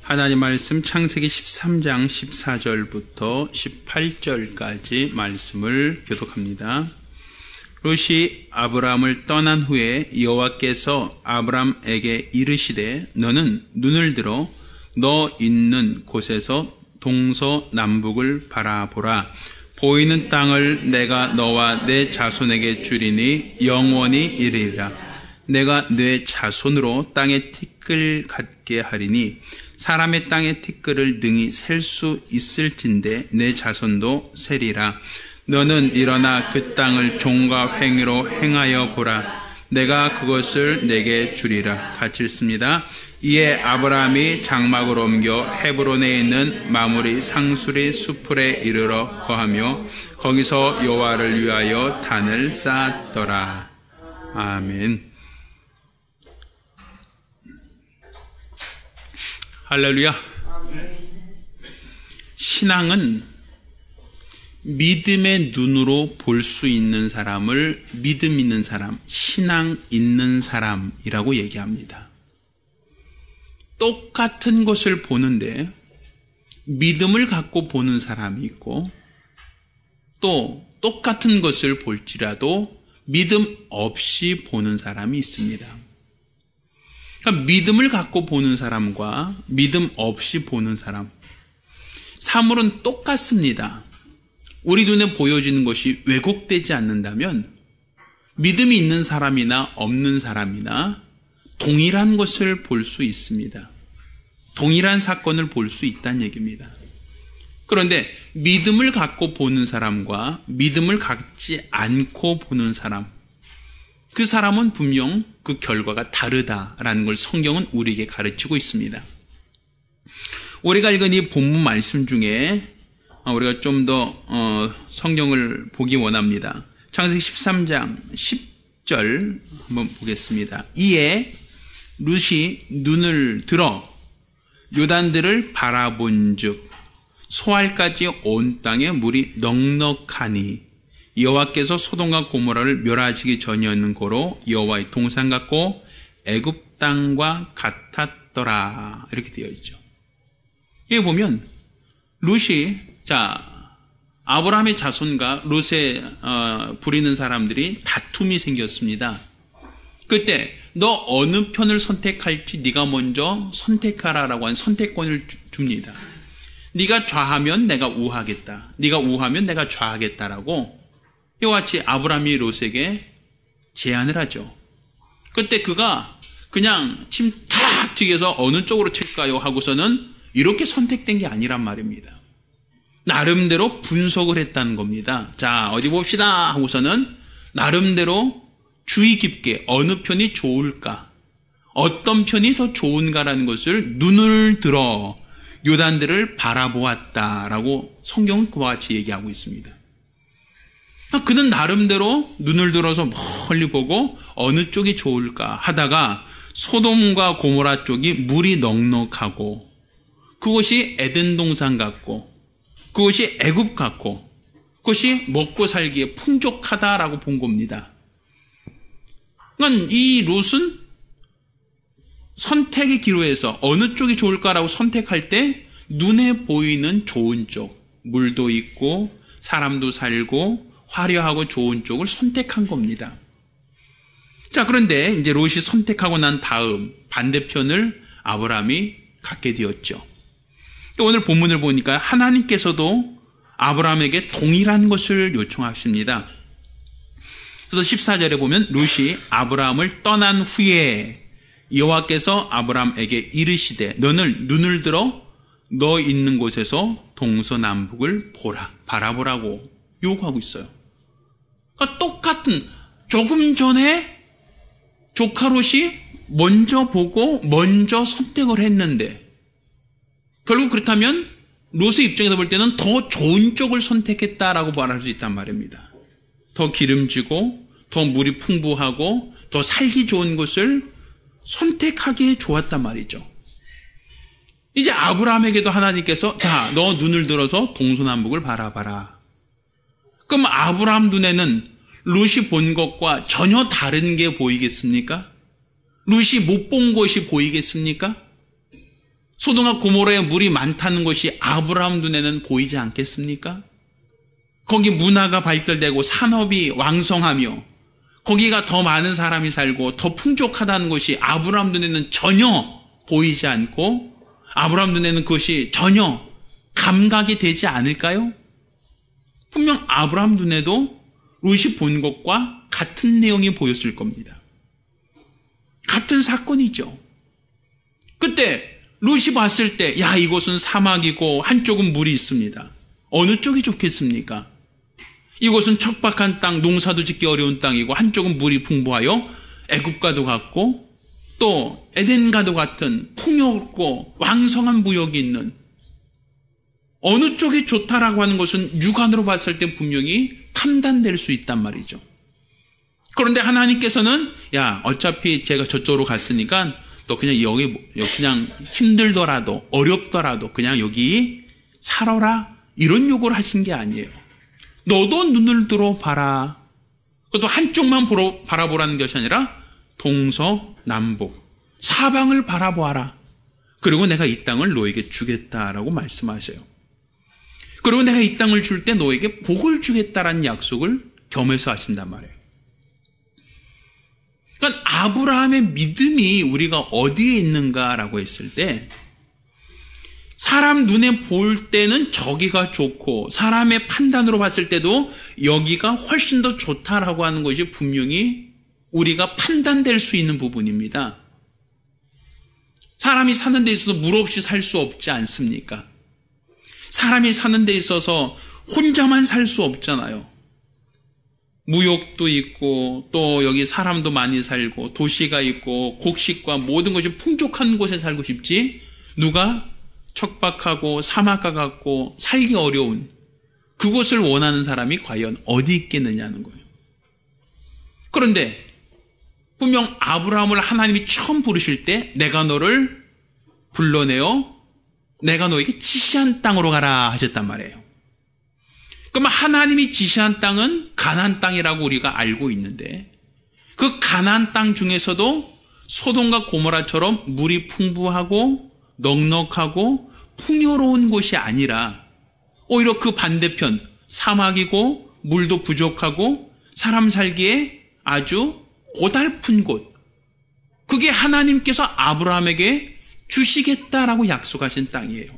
하나님 말씀 창세기 13장 14절부터 18절까지 말씀을 교독합니다. 롯이 아브람을 떠난 후에 여호와께서 아브람에게 이르시되 너는 눈을 들어 너 있는 곳에서 동서남북을 바라보라. 보이는 땅을 내가 너와 내 자손에게 주리니 영원히 이르리라. 내가 내 자손으로 땅의 티끌 같게 하리니 사람의 땅의 티끌을 능히 셀 수 있을진데 내 자손도 세리라. 너는 일어나 그 땅을 종과 횡으로 행하여 보라. 내가 그것을 내게 주리라. 같이 읽습니다. 이에 아브라함이 장막을 옮겨 헤브론에 있는 마므리 상수리 수풀에 이르러 거하며 거기서 여호와를 위하여 단을 쌓았더라. 아멘. 할렐루야. 신앙은 믿음의 눈으로 볼 수 있는 사람을 믿음 있는 사람, 신앙 있는 사람이라고 얘기합니다. 똑같은 것을 보는데 믿음을 갖고 보는 사람이 있고 또 똑같은 것을 볼지라도 믿음 없이 보는 사람이 있습니다. 그러니까 믿음을 갖고 보는 사람과 믿음 없이 보는 사람, 사물은 똑같습니다. 우리 눈에 보여지는 것이 왜곡되지 않는다면 믿음이 있는 사람이나 없는 사람이나 동일한 것을 볼 수 있습니다. 동일한 사건을 볼 수 있다는 얘기입니다. 그런데 믿음을 갖고 보는 사람과 믿음을 갖지 않고 보는 사람, 그 사람은 분명 그 결과가 다르다라는 걸 성경은 우리에게 가르치고 있습니다. 우리가 읽은 이 본문 말씀 중에 우리가 좀 더 성경을 보기 원합니다. 창세기 13장 10절 한번 보겠습니다. 이에 롯이 눈을 들어 요단들을 바라본즉 소알까지 온 땅에 물이 넉넉하니 여호와께서 소돔과 고모라를 멸하시기 전이었는 고로 여호와의 동산 같고 애굽 땅과 같았더라. 이렇게 되어 있죠. 여기 보면 롯이 아브라함의 자손과 롯에 부리는 사람들이 다툼이 생겼습니다. 그때 너 어느 편을 선택할지 네가 먼저 선택하라라고 한 선택권을 줍니다. 네가 좌하면 내가 우하겠다. 네가 우하면 내가 좌하겠다라고 이와 같이 아브라함이 롯에게 제안을 하죠. 그때 그가 그냥 침 탁 튀겨서 어느 쪽으로 튈까요 하고서는 이렇게 선택된 게 아니란 말입니다. 나름대로 분석을 했다는 겁니다. 자, 어디 봅시다 하고서는 나름대로 주의 깊게 어느 편이 좋을까, 어떤 편이 더 좋은가라는 것을 눈을 들어 요단들을 바라보았다라고 성경은 그와 같이 얘기하고 있습니다. 그는 나름대로 눈을 들어서 멀리 보고 어느 쪽이 좋을까 하다가 소돔과 고모라 쪽이 물이 넉넉하고 그곳이 에덴 동산 같고 그것이 애굽 같고 그것이 먹고 살기에 풍족하다라고 본 겁니다. 그러니까 이 롯은 선택의 기로에서 어느 쪽이 좋을까라고 선택할 때 눈에 보이는 좋은 쪽, 물도 있고 사람도 살고 화려하고 좋은 쪽을 선택한 겁니다. 자, 그런데 이제 롯이 선택하고 난 다음 반대편을 아브라함이 갖게 되었죠. 오늘 본문을 보니까 하나님께서도 아브라함에게 동일한 것을 요청하십니다. 그래서 14절에 보면 롯이 아브라함을 떠난 후에 여호와께서 아브라함에게 이르시되 너는 눈을 들어 너 있는 곳에서 동서남북을 바라보라고 요구하고 있어요. 그러니까 똑같은 조금 전에 조카 롯이 먼저 보고 먼저 선택을 했는데 결국 그렇다면 롯의 입장에서 볼 때는 더 좋은 쪽을 선택했다라고 말할 수 있단 말입니다. 더 기름지고 더 물이 풍부하고 더 살기 좋은 곳을 선택하기에 좋았단 말이죠. 이제 아브라함에게도 하나님께서 자, 너 눈을 들어서 동서남북을 바라봐라. 그럼 아브라함 눈에는 롯이 본 것과 전혀 다른 게 보이겠습니까? 롯이 못 본 것이 보이겠습니까? 소돔과 고모라에 물이 많다는 것이 아브라함 눈에는 보이지 않겠습니까? 거기 문화가 발달되고 산업이 왕성하며 거기가 더 많은 사람이 살고 더 풍족하다는 것이 아브라함 눈에는 전혀 보이지 않고 아브라함 눈에는 그것이 전혀 감각이 되지 않을까요? 분명 아브라함 눈에도 롯이 본 것과 같은 내용이 보였을 겁니다. 같은 사건이죠. 그때 롯이 봤을 때 야, 이곳은 사막이고 한쪽은 물이 있습니다. 어느 쪽이 좋겠습니까? 이곳은 척박한 땅, 농사도 짓기 어려운 땅이고 한쪽은 물이 풍부하여 애굽과도 같고 또 에덴과도 같은 풍요롭고 왕성한 무역이 있는 어느 쪽이 좋다라고 하는 것은 육안으로 봤을 때 분명히 판단될 수 있단 말이죠. 그런데 하나님께서는 야, 어차피 제가 저쪽으로 갔으니까 또 그냥 여기 그냥 힘들더라도 어렵더라도 그냥 여기 살아라 이런 요구를 하신 게 아니에요. 너도 눈을 들어 봐라. 그것도 한쪽만 바라보라는 것이 아니라 동서남북 사방을 바라보아라. 그리고 내가 이 땅을 너에게 주겠다라고 말씀하세요. 그리고 내가 이 땅을 줄 때 너에게 복을 주겠다라는 약속을 겸해서 하신단 말이에요. 그러니까 아브라함의 믿음이 우리가 어디에 있는가라고 했을 때 사람 눈에 볼 때는 저기가 좋고 사람의 판단으로 봤을 때도 여기가 훨씬 더 좋다라고 하는 것이 분명히 우리가 판단될 수 있는 부분입니다. 사람이 사는 데 있어서 물 없이 살 수 없지 않습니까? 사람이 사는 데 있어서 혼자만 살 수 없잖아요. 무역도 있고 또 여기 사람도 많이 살고 도시가 있고 곡식과 모든 것이 풍족한 곳에 살고 싶지 누가 척박하고 사막과 같고 살기 어려운 그곳을 원하는 사람이 과연 어디 있겠느냐는 거예요. 그런데 분명 아브라함을 하나님이 처음 부르실 때 내가 너를 불러내어 내가 너에게 지시한 땅으로 가라 하셨단 말이에요. 그러면 하나님이 지시한 땅은 가나안 땅이라고 우리가 알고 있는데 그 가나안 땅 중에서도 소돔과 고모라처럼 물이 풍부하고 넉넉하고 풍요로운 곳이 아니라 오히려 그 반대편 사막이고 물도 부족하고 사람 살기에 아주 고달픈 곳 그게 하나님께서 아브라함에게 주시겠다라고 약속하신 땅이에요.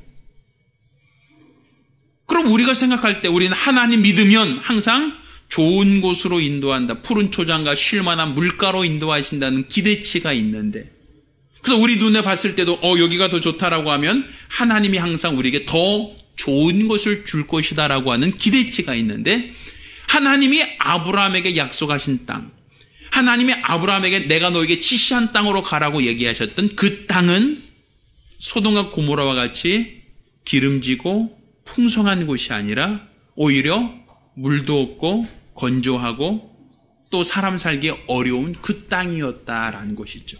그럼 우리가 생각할 때 우리는 하나님 믿으면 항상 좋은 곳으로 인도한다. 푸른 초장과 쉴만한 물가로 인도하신다는 기대치가 있는데 그래서 우리 눈에 봤을 때도 여기가 더 좋다라고 하면 하나님이 항상 우리에게 더 좋은 것을 줄 것이다라고 하는 기대치가 있는데 하나님이 아브라함에게 약속하신 땅 하나님이 아브라함에게 내가 너에게 지시한 땅으로 가라고 얘기하셨던 그 땅은 소돔과 고모라와 같이 기름지고 풍성한 곳이 아니라 오히려 물도 없고 건조하고 또 사람 살기 어려운 그 땅이었다라는 것이죠.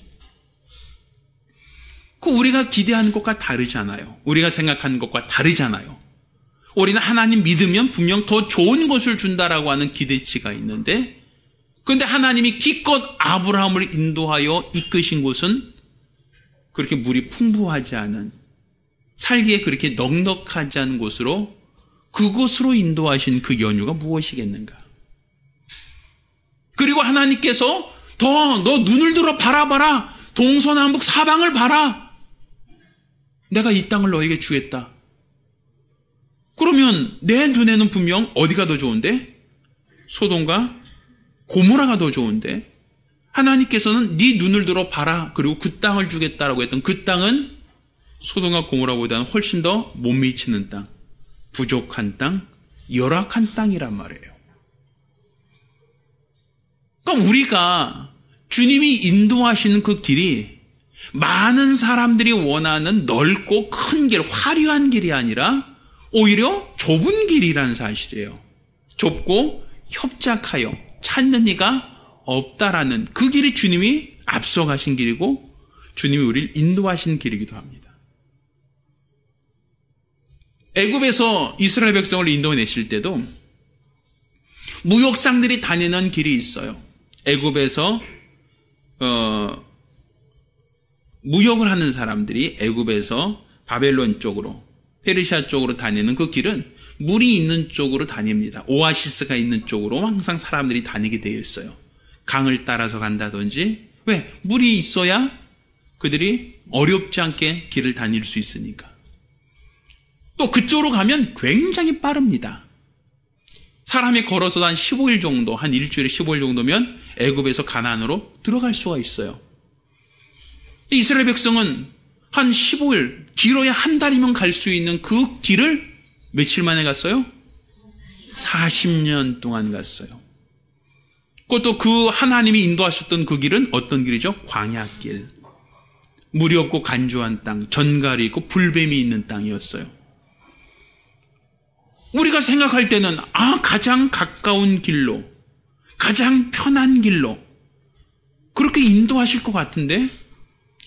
그 우리가 기대하는 것과 다르잖아요. 우리가 생각하는 것과 다르잖아요. 우리는 하나님 믿으면 분명 더 좋은 것을 준다라고 하는 기대치가 있는데 그런데 하나님이 기껏 아브라함을 인도하여 이끄신 곳은 그렇게 물이 풍부하지 않은 살기에 그렇게 넉넉하지 않은 곳으로 그곳으로 인도하신 그 연유가 무엇이겠는가? 그리고 하나님께서 더 너 눈을 들어 바라봐라. 동서남북 사방을 봐라. 내가 이 땅을 너에게 주겠다. 그러면 내 눈에는 분명 어디가 더 좋은데? 소돔과 고모라가 더 좋은데 하나님께서는 네 눈을 들어 봐라. 그리고 그 땅을 주겠다라고 했던 그 땅은 소돔과 고모라보다는 훨씬 더 못 미치는 땅, 부족한 땅, 열악한 땅이란 말이에요. 그러니까 우리가 주님이 인도하시는 그 길이 많은 사람들이 원하는 넓고 큰 길, 화려한 길이 아니라 오히려 좁은 길이라는 사실이에요. 좁고 협착하여 찾는 이가 없다라는 그 길이 주님이 앞서가신 길이고 주님이 우리를 인도하신 길이기도 합니다. 애굽에서 이스라엘 백성을 인도해내실 때도 무역상들이 다니는 길이 있어요. 애굽에서 무역을 하는 사람들이 애굽에서 바벨론 쪽으로, 페르시아 쪽으로 다니는 그 길은 물이 있는 쪽으로 다닙니다. 오아시스가 있는 쪽으로 항상 사람들이 다니게 되어 있어요. 강을 따라서 간다든지. 왜? 물이 있어야 그들이 어렵지 않게 길을 다닐 수 있으니까. 또 그쪽으로 가면 굉장히 빠릅니다. 사람이 걸어서 한 15일 정도, 한 일주일에 15일 정도면 애굽에서 가나안으로 들어갈 수가 있어요. 이스라엘 백성은 한 15일, 길어야 한 달이면 갈 수 있는 그 길을 며칠 만에 갔어요? 40년 동안 갔어요. 그것도 그 하나님이 인도하셨던 그 길은 어떤 길이죠? 광야길. 물이 없고 간주한 땅, 전갈이 있고 불뱀이 있는 땅이었어요. 우리가 생각할 때는 가장 가까운 길로, 가장 편한 길로 그렇게 인도하실 것 같은데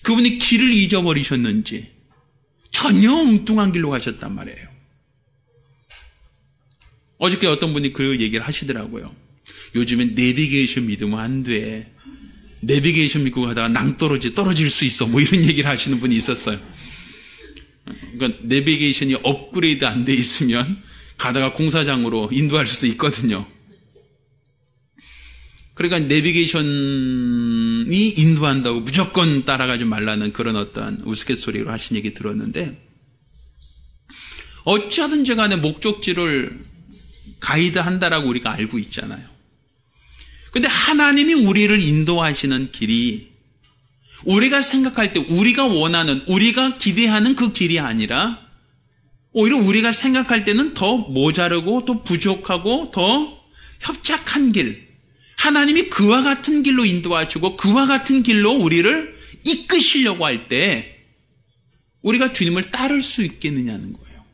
그분이 길을 잊어버리셨는지 전혀 엉뚱한 길로 가셨단 말이에요. 어저께 어떤 분이 그 얘기를 하시더라고요. 요즘엔 내비게이션 믿으면 안 돼. 내비게이션 믿고 가다가 낭떠러지 떨어질 수 있어. 뭐 이런 얘기를 하시는 분이 있었어요. 그러니까 내비게이션이 업그레이드 안 돼 있으면 가다가 공사장으로 인도할 수도 있거든요. 그러니까 내비게이션이 인도한다고 무조건 따라가지 말라는 그런 어떠한 우스갯소리로 하신 얘기 들었는데, 어찌하든지 간에 목적지를 가이드한다라고 우리가 알고 있잖아요. 근데 하나님이 우리를 인도하시는 길이 우리가 생각할 때 우리가 원하는, 우리가 기대하는 그 길이 아니라 오히려 우리가 생각할 때는 더 모자르고 더 부족하고 더 협착한 길, 하나님이 그와 같은 길로 인도하시고 그와 같은 길로 우리를 이끄시려고 할 때 우리가 주님을 따를 수 있겠느냐는 거예요.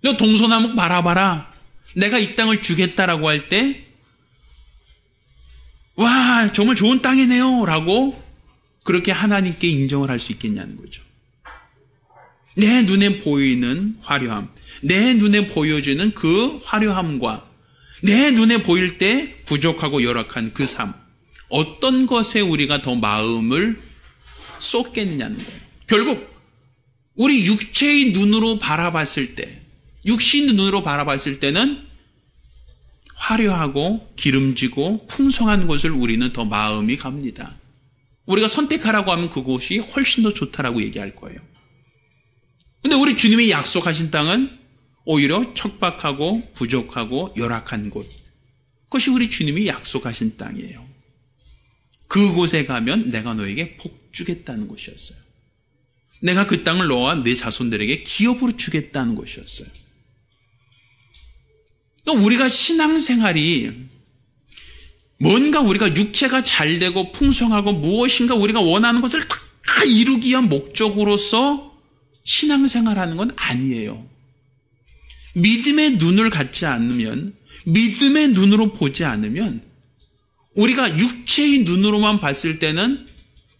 너 동서남북 바라봐라, 내가 이 땅을 주겠다라고 할 때 와, 정말 좋은 땅이네요 라고 그렇게 하나님께 인정을 할 수 있겠냐는 거죠. 내 눈에 보이는 화려함, 내 눈에 보여지는 그 화려함과 내 눈에 보일 때 부족하고 열악한 그 삶, 어떤 것에 우리가 더 마음을 쏟겠느냐는 거예요. 결국 우리 육체의 눈으로 바라봤을 때, 육신 눈으로 바라봤을 때는 화려하고 기름지고 풍성한 것을 우리는 더 마음이 갑니다. 우리가 선택하라고 하면 그곳이 훨씬 더 좋다라고 얘기할 거예요. 근데 우리 주님이 약속하신 땅은 오히려 척박하고 부족하고 열악한 곳, 그것이 우리 주님이 약속하신 땅이에요. 그곳에 가면 내가 너에게 복 주겠다는 것이었어요. 내가 그 땅을 너와 내 자손들에게 기업으로 주겠다는 것이었어요. 또 우리가 신앙생활이 뭔가 우리가 육체가 잘되고 풍성하고 무엇인가 우리가 원하는 것을 다 이루기 위한 목적으로서 신앙생활하는 건 아니에요. 믿음의 눈을 갖지 않으면, 믿음의 눈으로 보지 않으면 우리가 육체의 눈으로만 봤을 때는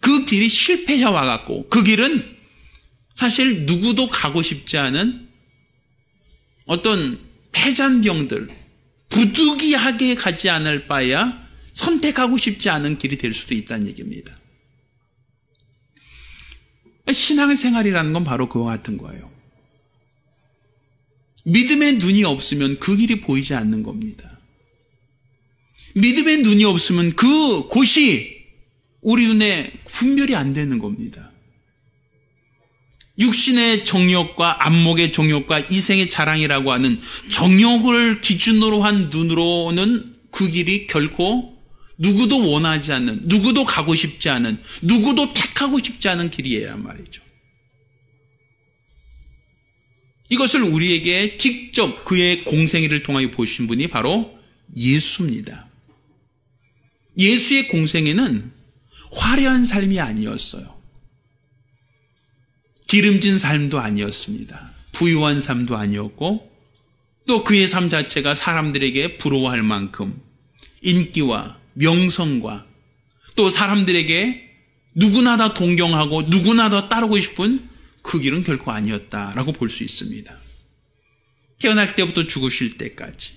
그 길이 실패자와 같고, 그 길은 사실 누구도 가고 싶지 않은 어떤 패잔병들, 부득이하게 가지 않을 바에야 선택하고 싶지 않은 길이 될 수도 있다는 얘기입니다. 신앙생활이라는 건 바로 그와 같은 거예요. 믿음의 눈이 없으면 그 길이 보이지 않는 겁니다. 믿음의 눈이 없으면 그 곳이 우리 눈에 분별이 안 되는 겁니다. 육신의 정욕과 안목의 정욕과 이생의 자랑이라고 하는 정욕을 기준으로 한 눈으로는 그 길이 결코 누구도 원하지 않는, 누구도 가고 싶지 않은, 누구도 택하고 싶지 않은 길이에요 말이죠. 이것을 우리에게 직접 그의 공생애를 통하여 보신 분이 바로 예수입니다. 예수의 공생애는 화려한 삶이 아니었어요. 기름진 삶도 아니었습니다. 부유한 삶도 아니었고, 또 그의 삶 자체가 사람들에게 부러워할 만큼 인기와 명성과 또 사람들에게 누구나 다 동경하고 누구나 다 따르고 싶은 그 길은 결코 아니었다라고 볼 수 있습니다. 태어날 때부터 죽으실 때까지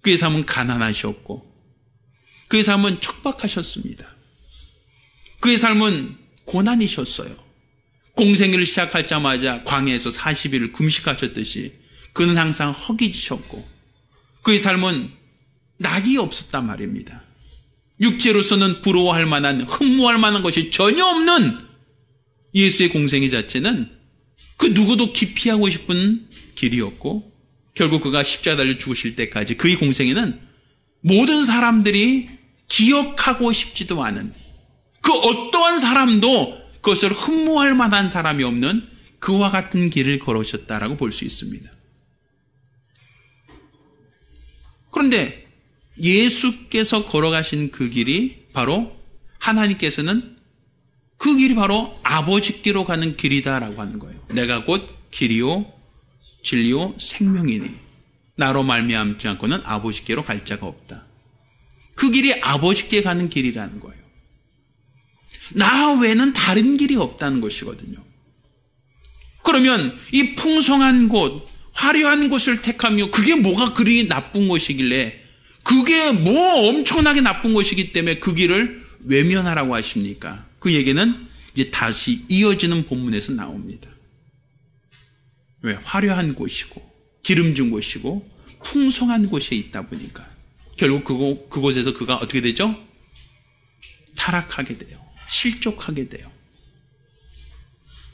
그의 삶은 가난하셨고, 그의 삶은 척박하셨습니다. 그의 삶은 고난이셨어요. 공생애를 시작하자마자 광야에서 40일을 금식하셨듯이 그는 항상 허기지셨고 그의 삶은 낙이 없었단 말입니다. 육체로서는 부러워할 만한, 흠모할 만한 것이 전혀 없는 예수의 공생애 자체는 그 누구도 기피하고 싶은 길이었고 결국 그가 십자가 달려 죽으실 때까지 그의 공생애는 모든 사람들이 기억하고 싶지도 않은 그 어떠한 사람도 그것을 흠모할 만한 사람이 없는 그와 같은 길을 걸으셨다라고 볼 수 있습니다. 그런데 예수께서 걸어가신 그 길이 바로 하나님께서는 그 길이 바로 아버지께로 가는 길이다라고 하는 거예요. 내가 곧 길이요 진리요 생명이니 나로 말미암지 않고는 아버지께로 갈 자가 없다. 그 길이 아버지께 가는 길이라는 거예요. 나 외에는 다른 길이 없다는 것이거든요. 그러면 이 풍성한 곳, 화려한 곳을 택하며 그게 뭐가 그리 나쁜 것이길래 그게 뭐 엄청나게 나쁜 것이기 때문에 그 길을 외면하라고 하십니까? 그 얘기는 이제 다시 이어지는 본문에서 나옵니다. 왜? 화려한 곳이고 기름진 곳이고 풍성한 곳에 있다 보니까 결국 그곳에서 그가 어떻게 되죠? 타락하게 돼요. 실족하게 돼요.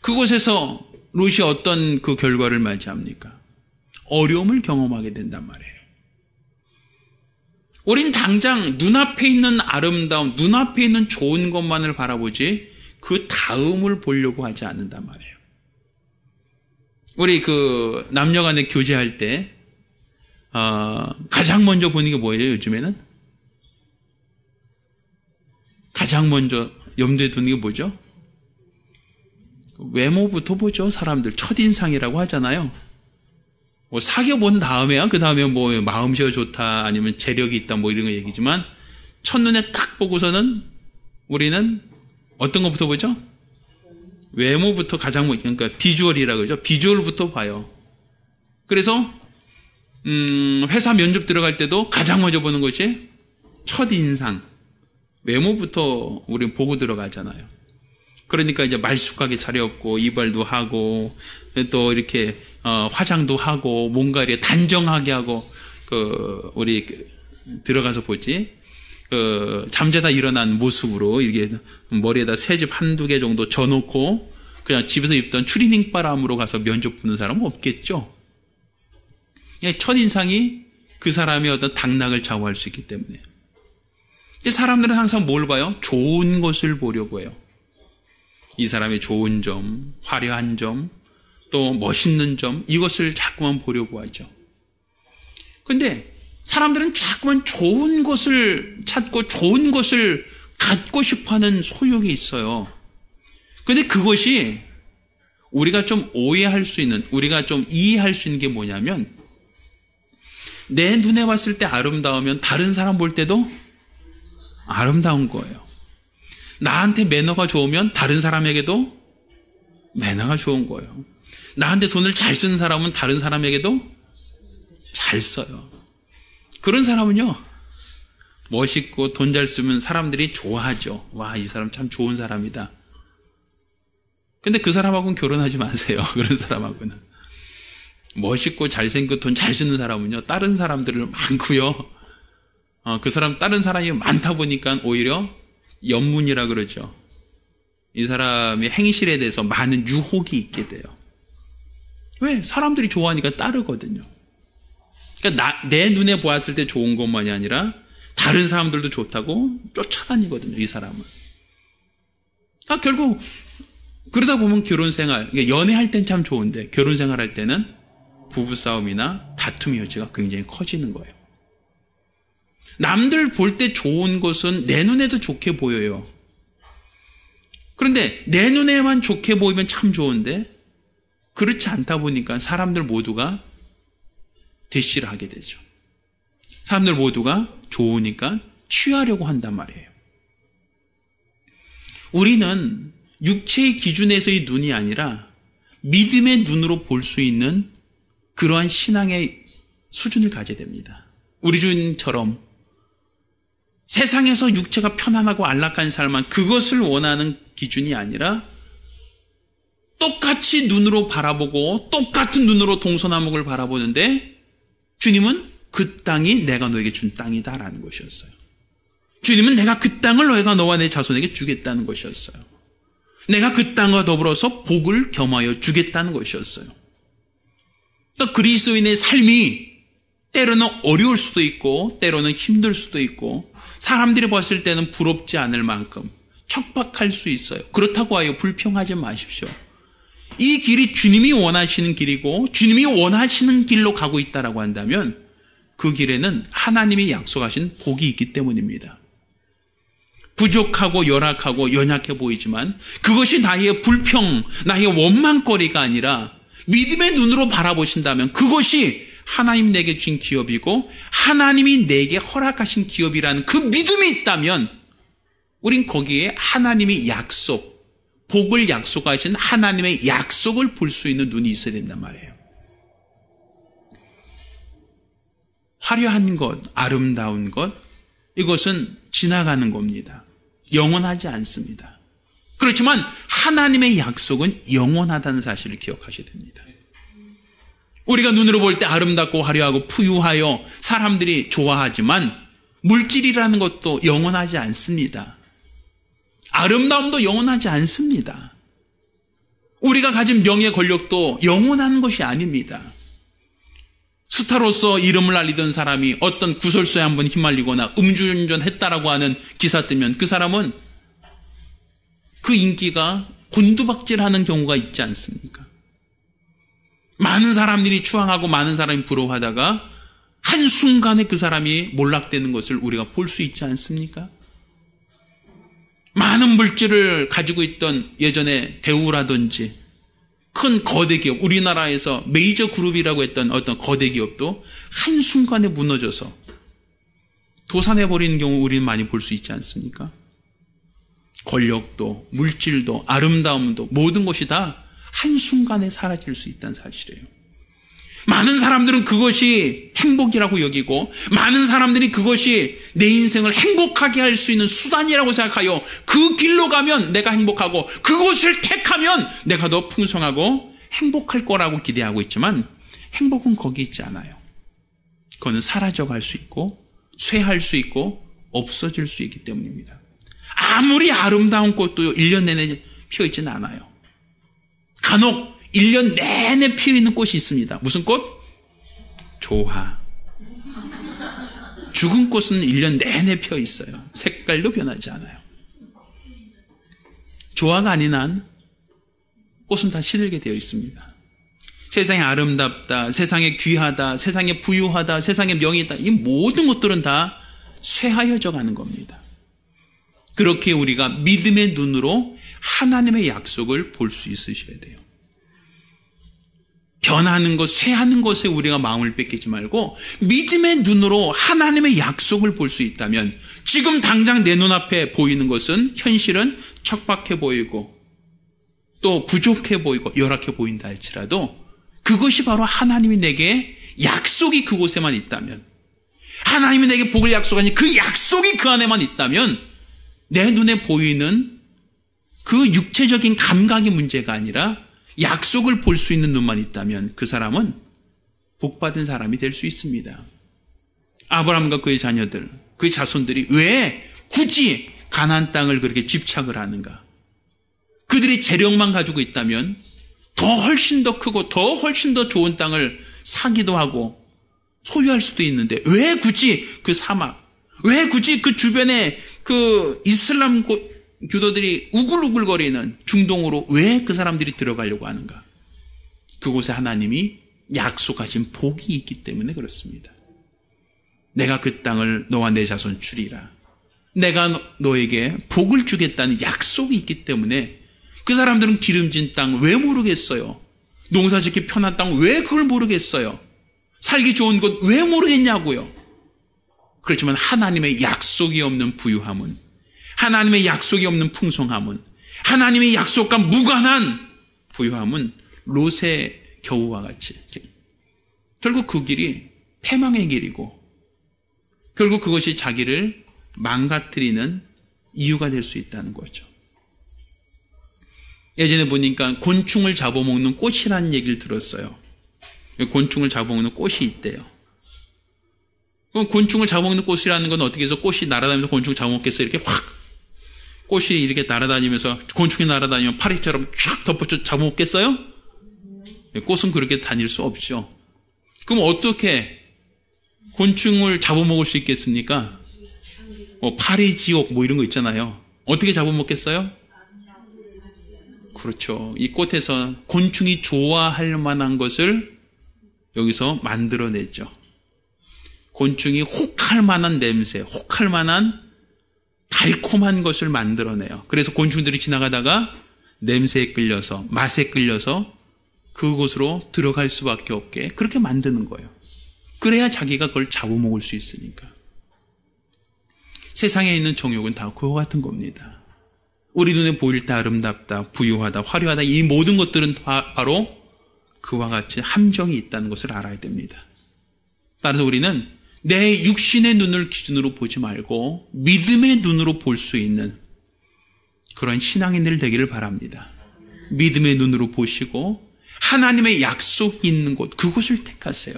그곳에서 롯이 어떤 그 결과를 맞이합니까? 어려움을 경험하게 된단 말이에요. 우린 당장 눈앞에 있는 아름다움, 눈앞에 있는 좋은 것만을 바라보지 그 다음을 보려고 하지 않는단 말이에요. 우리 그 남녀간에 교제할 때 가장 먼저 보는 게 뭐예요? 요즘에는? 가장 먼저 염두에 두는 게 뭐죠? 외모부터 보죠. 사람들 첫인상이라고 하잖아요. 뭐 사귀어본 다음에야 그 다음에 뭐 마음씨가 좋다 아니면 재력이 있다 뭐 이런 거 얘기지만 첫눈에 딱 보고서는 우리는 어떤 것부터 보죠? 외모부터 가장 그러니까 비주얼이라고 그러죠. 비주얼부터 봐요. 그래서 회사 면접 들어갈 때도 가장 먼저 보는 것이 첫인상. 외모부터 우리 보고 들어가잖아요. 그러니까 이제 말쑥하게 차려입고 이발도 하고 또 이렇게 화장도 하고 뭔가 이렇게 단정하게 하고 우리 들어가서 보지 잠자다 일어난 모습으로 이렇게 머리에다 새집 한두 개 정도 져놓고 그냥 집에서 입던 추리닝 바람으로 가서 면접 보는 사람은 없겠죠. 첫인상이 그 사람의 어떤 당락을 좌우할 수 있기 때문에 사람들은 항상 뭘 봐요? 좋은 것을 보려고 해요. 이 사람의 좋은 점, 화려한 점, 또 멋있는 점 이것을 자꾸만 보려고 하죠. 그런데 사람들은 자꾸만 좋은 것을 찾고 좋은 것을 갖고 싶어하는 소욕이 있어요. 그런데 그것이 우리가 좀 오해할 수 있는, 우리가 좀 이해할 수 있는 게 뭐냐면 내 눈에 봤을 때 아름다우면 다른 사람 볼 때도 아름다운 거예요. 나한테 매너가 좋으면 다른 사람에게도 매너가 좋은 거예요. 나한테 돈을 잘 쓰는 사람은 다른 사람에게도 잘 써요. 그런 사람은요, 멋있고 돈 잘 쓰면 사람들이 좋아하죠. 와, 이 사람 참 좋은 사람이다. 근데 그 사람하고는 결혼하지 마세요. 그런 사람하고는. 멋있고 잘생기고 돈 잘 쓰는 사람은요, 다른 사람들을 많고요. 그 사람, 다른 사람이 많다 보니까 오히려 연문이라 그러죠. 이 사람의 행실에 대해서 많은 유혹이 있게 돼요. 왜? 사람들이 좋아하니까 따르거든요. 그러니까 내 눈에 보았을 때 좋은 것만이 아니라 다른 사람들도 좋다고 쫓아다니거든요, 이 사람은. 결국 그러다 보면 결혼생활, 연애할 땐 참 좋은데 결혼생활 할 때는 부부싸움이나 다툼의 여지가 굉장히 커지는 거예요. 남들 볼 때 좋은 것은 내 눈에도 좋게 보여요. 그런데 내 눈에만 좋게 보이면 참 좋은데 그렇지 않다 보니까 사람들 모두가 대시를 하게 되죠. 사람들 모두가 좋으니까 취하려고 한단 말이에요. 우리는 육체의 기준에서의 눈이 아니라 믿음의 눈으로 볼 수 있는 그러한 신앙의 수준을 가져야 됩니다. 우리 주님처럼 세상에서 육체가 편안하고 안락한 삶만 그것을 원하는 기준이 아니라 똑같이 눈으로 바라보고 똑같은 눈으로 동서남북을 바라보는데 주님은 그 땅이 내가 너에게 준 땅이다라는 것이었어요. 주님은 내가 그 땅을 너와 내 자손에게 주겠다는 것이었어요. 내가 그 땅과 더불어서 복을 겸하여 주겠다는 것이었어요. 또 그리스도인의 삶이 때로는 어려울 수도 있고 때로는 힘들 수도 있고 사람들이 봤을 때는 부럽지 않을 만큼 척박할 수 있어요. 그렇다고 하여 불평하지 마십시오. 이 길이 주님이 원하시는 길이고 주님이 원하시는 길로 가고 있다라고 한다면 그 길에는 하나님이 약속하신 복이 있기 때문입니다. 부족하고 열악하고 연약해 보이지만 그것이 나의 불평, 나의 원망거리가 아니라 믿음의 눈으로 바라보신다면 그것이 하나님 내게 준 기업이고 하나님이 내게 허락하신 기업이라는 그 믿음이 있다면 우린 거기에 하나님의 약속, 복을 약속하신 하나님의 약속을 볼 수 있는 눈이 있어야 된단 말이에요. 화려한 것, 아름다운 것, 이것은 지나가는 겁니다. 영원하지 않습니다. 그렇지만 하나님의 약속은 영원하다는 사실을 기억하셔야 됩니다. 우리가 눈으로 볼 때 아름답고 화려하고 부유하여 사람들이 좋아하지만 물질이라는 것도 영원하지 않습니다. 아름다움도 영원하지 않습니다. 우리가 가진 명예 권력도 영원한 것이 아닙니다. 스타로서 이름을 알리던 사람이 어떤 구설수에 한번 휘말리거나 음주운전했다라고 하는 기사 뜨면 그 사람은 그 인기가 곤두박질하는 경우가 있지 않습니까? 많은 사람들이 추앙하고 많은 사람이 부러워하다가 한순간에 그 사람이 몰락되는 것을 우리가 볼 수 있지 않습니까? 많은 물질을 가지고 있던 예전에 대우라든지 큰 거대 기업, 우리나라에서 메이저 그룹이라고 했던 어떤 거대 기업도 한순간에 무너져서 도산해버리는 경우 우리는 많이 볼 수 있지 않습니까? 권력도 물질도 아름다움도 모든 것이 다 한순간에 사라질 수 있다는 사실이에요. 많은 사람들은 그것이 행복이라고 여기고 많은 사람들이 그것이 내 인생을 행복하게 할 수 있는 수단이라고 생각하여 그 길로 가면 내가 행복하고 그것을 택하면 내가 더 풍성하고 행복할 거라고 기대하고 있지만 행복은 거기 있지 않아요. 그거는 사라져갈 수 있고 쇠할 수 있고 없어질 수 있기 때문입니다. 아무리 아름다운 꽃도 1년 내내 피어있지는 않아요. 간혹 1년 내내 피어있는 꽃이 있습니다. 무슨 꽃? 조화. 죽은 꽃은 1년 내내 피어있어요. 색깔도 변하지 않아요. 조화가 아닌 한 꽃은 다 시들게 되어 있습니다. 세상에 아름답다, 세상에 귀하다, 세상에 부유하다, 세상에 명이 있다, 이 모든 것들은 다 쇠하여져 가는 겁니다. 그렇게 우리가 믿음의 눈으로 하나님의 약속을 볼 수 있으셔야 돼요. 변하는 것, 쇠하는 것에 우리가 마음을 뺏기지 말고 믿음의 눈으로 하나님의 약속을 볼 수 있다면 지금 당장 내 눈앞에 보이는 것은 현실은 척박해 보이고 또 부족해 보이고 열악해 보인다 할지라도 그것이 바로 하나님이 내게 약속이 그곳에만 있다면 하나님이 내게 복을 약속하니 그 약속이 그 안에만 있다면 내 눈에 보이는 그 육체적인 감각의 문제가 아니라 약속을 볼 수 있는 눈만 있다면 그 사람은 복받은 사람이 될 수 있습니다. 아브라함과 그의 자녀들, 그의 자손들이 왜 굳이 가나안 땅을 그렇게 집착을 하는가? 그들이 재력만 가지고 있다면 더 훨씬 더 크고 더 훨씬 더 좋은 땅을 사기도 하고 소유할 수도 있는데 왜 굳이 그 사막, 왜 굳이 그 주변에 그 이슬람 교도들이 우글우글거리는 중동으로 왜 그 사람들이 들어가려고 하는가? 그곳에 하나님이 약속하신 복이 있기 때문에 그렇습니다. 내가 그 땅을 너와 내 자손 주리라. 내가 너에게 복을 주겠다는 약속이 있기 때문에 그 사람들은 기름진 땅 왜 모르겠어요? 농사짓기 편한 땅 왜 그걸 모르겠어요? 살기 좋은 곳 왜 모르겠냐고요? 그렇지만 하나님의 약속이 없는 부유함은, 하나님의 약속이 없는 풍성함은, 하나님의 약속과 무관한 부유함은 롯의 겨우와 같이 결국 그 길이 패망의 길이고 결국 그것이 자기를 망가뜨리는 이유가 될 수 있다는 거죠. 예전에 보니까 곤충을 잡아먹는 꽃이라는 얘기를 들었어요. 곤충을 잡아먹는 꽃이 있대요. 그럼 곤충을 잡아먹는 꽃이라는 건 어떻게 해서 꽃이 날아다니면서 곤충을 잡아먹겠어요? 이렇게 확 꽃이 이렇게 날아다니면서 곤충이 날아다니면 파리처럼 쫙 덮어쳐 잡아먹겠어요? 꽃은 그렇게 다닐 수 없죠. 그럼 어떻게 곤충을 잡아먹을 수 있겠습니까? 파리지옥 이런 거 있잖아요. 어떻게 잡아먹겠어요? 그렇죠. 이 꽃에서 곤충이 좋아할 만한 것을 여기서 만들어내죠. 곤충이 혹할 만한 냄새, 혹할 만한 달콤한 것을 만들어내요. 그래서 곤충들이 지나가다가 냄새에 끌려서, 맛에 끌려서 그곳으로 들어갈 수밖에 없게 그렇게 만드는 거예요. 그래야 자기가 그걸 잡아먹을 수 있으니까. 세상에 있는 정욕은 다 그와 같은 겁니다. 우리 눈에 보일 때 아름답다, 부유하다, 화려하다, 이 모든 것들은 바로 그와 같이 함정이 있다는 것을 알아야 됩니다. 따라서 우리는 내 육신의 눈을 기준으로 보지 말고 믿음의 눈으로 볼 수 있는 그런 신앙인들 되기를 바랍니다. 믿음의 눈으로 보시고 하나님의 약속이 있는 곳, 그곳을 택하세요.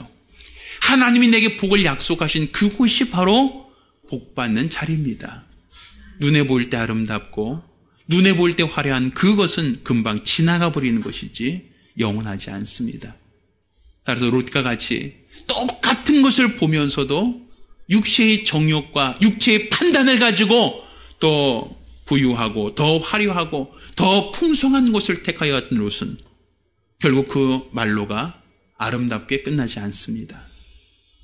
하나님이 내게 복을 약속하신 그곳이 바로 복받는 자리입니다. 눈에 보일 때 아름답고 눈에 보일 때 화려한 그것은 금방 지나가 버리는 것이지 영원하지 않습니다. 따라서 롯과 같이 똑같은 것을 보면서도 육체의 정욕과 육체의 판단을 가지고 더 부유하고 더 화려하고 더 풍성한 것을 택하여 갔던 롯은 결국 그 말로가 아름답게 끝나지 않습니다.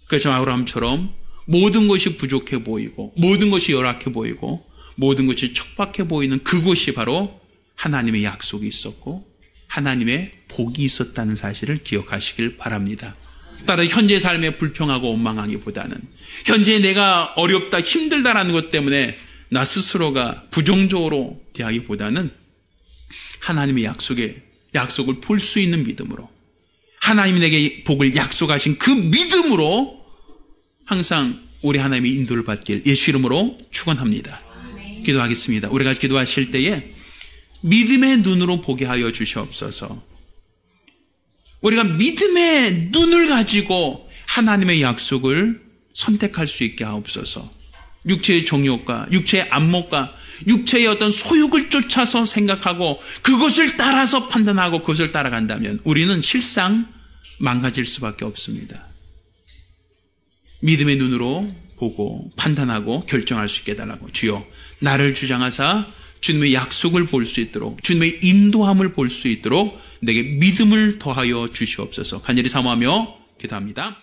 그래서 아브라함처럼 모든 것이 부족해 보이고 모든 것이 열악해 보이고 모든 것이 척박해 보이는 그곳이 바로 하나님의 약속이 있었고 하나님의 복이 있었다는 사실을 기억하시길 바랍니다. 따라 현재 삶에 불평하고 원망하기보다는 현재 내가 어렵다 힘들다라는 것 때문에 나 스스로가 부정적으로 대하기보다는 하나님의 약속을 볼 수 있는 믿음으로 하나님이 내게 복을 약속하신 그 믿음으로 항상 우리 하나님의 인도를 받길 예수 이름으로 축원합니다. 기도하겠습니다. 우리가 기도하실 때에 믿음의 눈으로 보게 하여 주시옵소서. 우리가 믿음의 눈을 가지고 하나님의 약속을 선택할 수 있게 하옵소서. 육체의 정욕과 육체의 안목과 육체의 어떤 소욕을 쫓아서 생각하고 그것을 따라서 판단하고 그것을 따라간다면 우리는 실상 망가질 수밖에 없습니다. 믿음의 눈으로 보고 판단하고 결정할 수 있게 해달라고. 주여 나를 주장하사 주님의 약속을 볼 수 있도록 주님의 인도함을 볼 수 있도록 내게 믿음을 더하여 주시옵소서. 간절히 사모하며 기도합니다.